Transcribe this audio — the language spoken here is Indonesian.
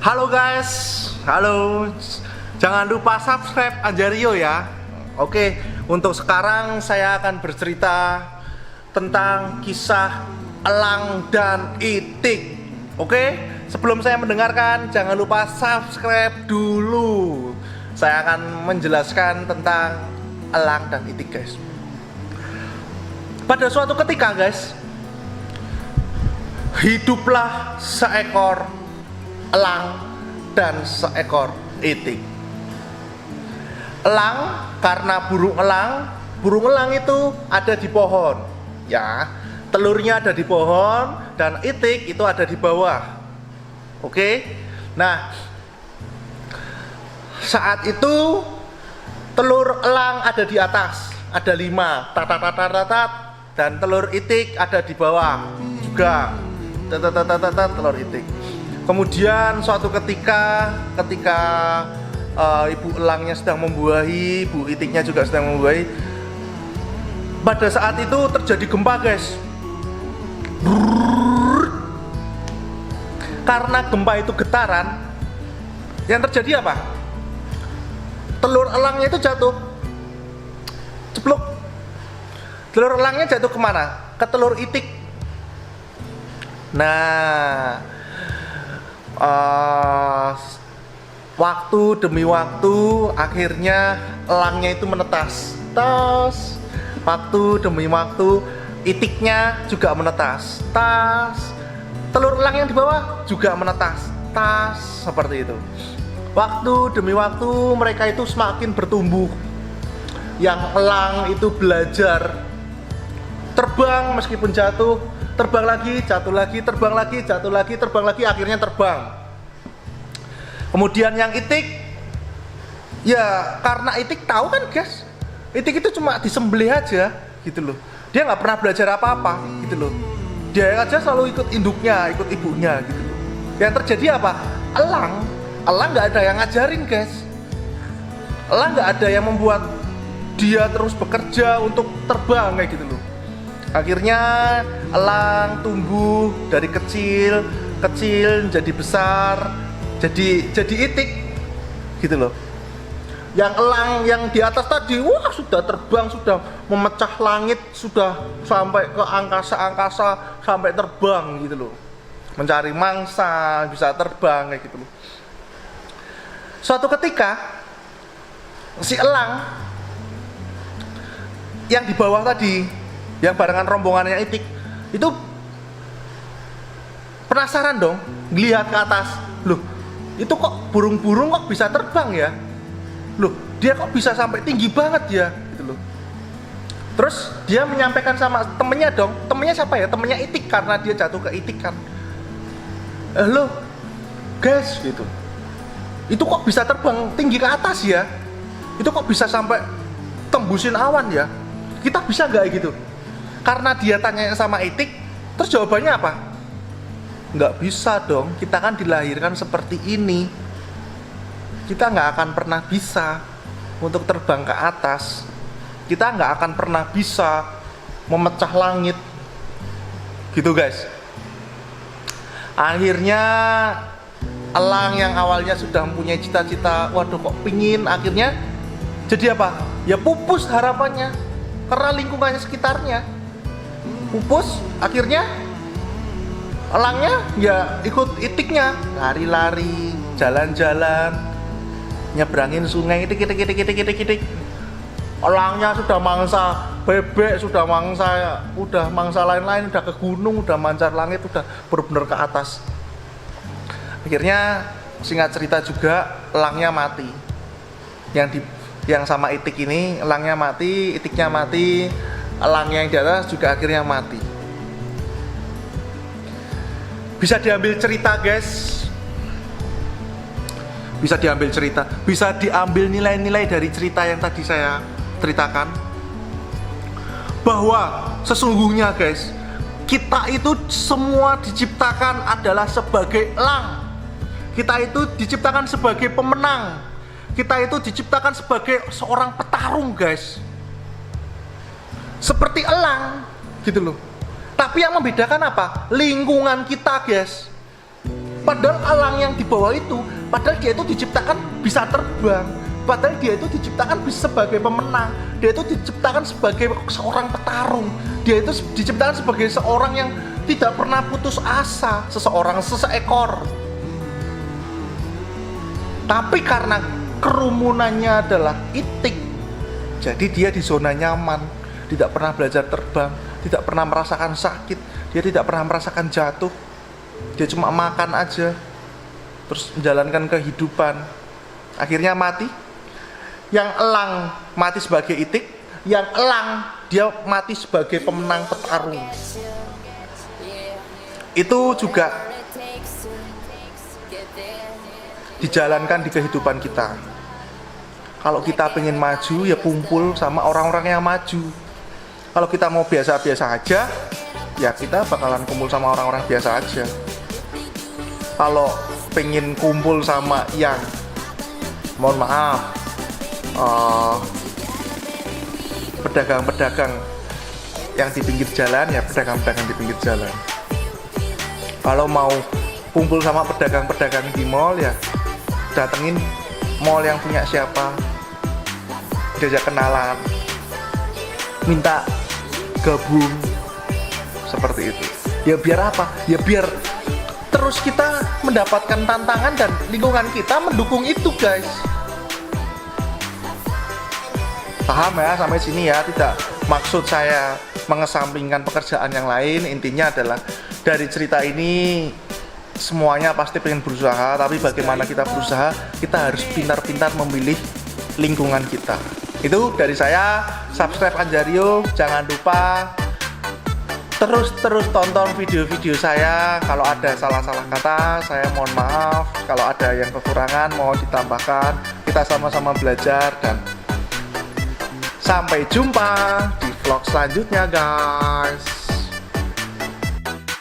Halo guys, halo. Jangan lupa subscribe Anjario ya. Oke, untuk sekarang saya akan bercerita tentang kisah elang dan itik. Oke, sebelum saya mendengarkan, jangan lupa subscribe dulu. Saya akan menjelaskan tentang elang dan itik, guys. Pada suatu ketika, guys, hiduplah seekor elang dan seekor itik. Elang karena burung elang itu ada di pohon, ya. Telurnya ada di pohon dan itik itu ada di bawah. Oke. Nah, saat itu telur elang ada di atas, ada 5, tat, dan telur itik ada di bawah juga, telur itik. Kemudian suatu ketika ibu elangnya sedang membuahi, ibu itiknya juga sedang membuahi. Pada saat itu terjadi gempa, guys. Karena gempa itu getaran, yang terjadi apa? Telur elangnya itu jatuh, cepluk. Telur elangnya jatuh kemana? Ke telur itik. Nah, waktu demi waktu akhirnya elangnya itu menetas. Waktu demi waktu itiknya juga menetas. Telur elang yang di bawah juga menetas. Seperti itu. Waktu demi waktu mereka itu semakin bertumbuh. Yang elang itu belajar terbang meskipun jatuh, terbang lagi, jatuh lagi, terbang lagi, jatuh lagi, terbang lagi, akhirnya terbang. Kemudian yang itik, ya karena itik tahu kan, guys, itik itu cuma disembelih aja gitu loh. Dia nggak pernah belajar apa-apa gitu loh. Dia aja selalu ikut induknya, ikut ibunya gitu loh. Yang terjadi apa? Elang nggak ada yang ngajarin, guys. Elang nggak ada yang membuat dia terus bekerja untuk terbang kayak gitu loh. Akhirnya elang tumbuh dari kecil jadi besar, jadi itik gitu loh. Yang elang yang di atas tadi, wah sudah terbang, sudah memecah langit, sudah sampai ke angkasa, sampai terbang gitu loh. Mencari mangsa, bisa terbang kayak gitu loh. Suatu ketika si elang yang di bawah tadi, yang barengan rombongannya itik, itu penasaran dong, ngelihat ke atas. Loh, itu kok burung-burung kok bisa terbang ya? Loh, dia kok bisa sampai tinggi banget ya? Gitu loh. Terus dia menyampaikan sama temennya dong. Temennya siapa ya? Temennya itik, karena dia jatuh ke itik kan. Loh, guys, gitu. Itu kok bisa terbang tinggi ke atas ya? Itu kok bisa sampai tembusin awan ya? Kita bisa nggak gitu? Karena dia tanya sama itik, terus jawabannya apa? Nggak bisa dong, kita kan dilahirkan seperti ini. Kita nggak akan pernah bisa untuk terbang ke atas. Kita nggak akan pernah bisa memecah langit. Gitu, guys. Akhirnya elang yang awalnya sudah mempunyai cita-cita, waduh kok pingin, akhirnya jadi apa? Ya pupus harapannya, karena lingkungannya sekitarnya pupus. Akhirnya elangnya ya ikut itiknya, lari-lari, jalan-jalan, nyebrangin sungai, itik. Elangnya sudah mangsa bebek, sudah mangsa lain-lain, udah ke gunung, udah mancar langit, udah benar-benar ke atas. Akhirnya singkat cerita juga elangnya mati. Yang sama itik ini, elangnya mati, itiknya mati, elangnya yang di atas juga akhirnya mati. Bisa diambil cerita, guys. Bisa diambil cerita, bisa diambil nilai-nilai dari cerita yang tadi saya ceritakan. Bahwa sesungguhnya, guys, kita itu semua diciptakan adalah sebagai elang. Kita itu diciptakan sebagai pemenang. Kita itu diciptakan sebagai seorang petarung, guys. Seperti elang gitu loh. Tapi yang membedakan apa? Lingkungan kita, guys. Padahal elang yang di bawah itu, padahal dia itu diciptakan bisa terbang, padahal dia itu diciptakan bisa sebagai pemenang, dia itu diciptakan sebagai seorang petarung, dia itu diciptakan sebagai seorang yang tidak pernah putus asa, seseekor. Tapi karena kerumunannya adalah itik, jadi dia di zona nyaman, tidak pernah belajar terbang, tidak pernah merasakan sakit, dia tidak pernah merasakan jatuh, dia cuma makan aja, terus menjalankan kehidupan, akhirnya mati. Yang elang mati sebagai itik, yang elang dia mati sebagai pemenang petarung. Itu juga dijalankan di kehidupan kita. Kalau kita pengen maju, ya kumpul sama orang-orang yang maju. Kalau kita mau biasa-biasa aja, ya kita bakalan kumpul sama orang-orang biasa aja. Kalau pengen kumpul sama yang, mohon maaf, pedagang-pedagang yang di pinggir jalan, ya pedagang-pedagang di pinggir jalan. Kalau mau kumpul sama pedagang-pedagang di mall, ya datengin mall yang punya siapa, diajak kenalan, minta gabung, seperti itu. Ya biar apa? Ya biar terus kita mendapatkan tantangan dan lingkungan kita mendukung itu, guys. Paham ya sampai sini ya? Tidak maksud saya mengesampingkan pekerjaan yang lain. Intinya adalah dari cerita ini semuanya pasti pengen berusaha, tapi bagaimana kita berusaha, kita harus pintar-pintar memilih lingkungan kita. Itu dari saya. Subscribe Anjario, jangan lupa terus tonton video-video saya. Kalau ada salah-salah kata, saya mohon maaf. Kalau ada yang kekurangan, mohon ditambahkan. Kita sama-sama belajar, dan sampai jumpa di vlog selanjutnya, guys.